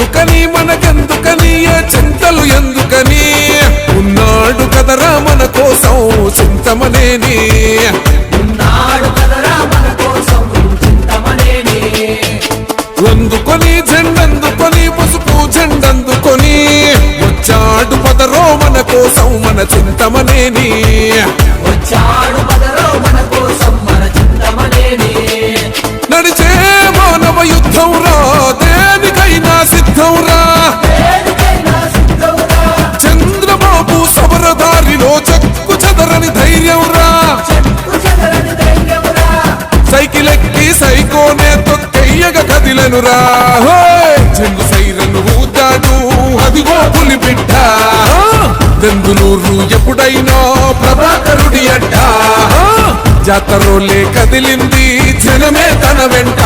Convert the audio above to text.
ఎందుకని మనకెందుకని ఏ చింతలు ఎందుకని ఉన్నాడు కదరా మన కోసం చింతమనేని అందుకొని జెండందుకొని పసుపు జెండందుకొని వచ్చాడు పదరో మన కోసం మన చింతమనేని నడిచే మానవ యుద్ధం రా దేనికైనా సిద్ధం రా చంద్రబాబు సమరదారిలో చెక్కు చెదరని ధైర్యం రా సైకిల్ ఎక్కి సైకోనే తొక్కయ్యగ కదిలనురా చెంగు సైరను ఊతాడు అదిగో పులి బిడ్డ దెందులూరు ఎప్పుడైనా ప్రభాకరుడి అడ్డ జాతరోలే కదిలింది జనమే తన వెంట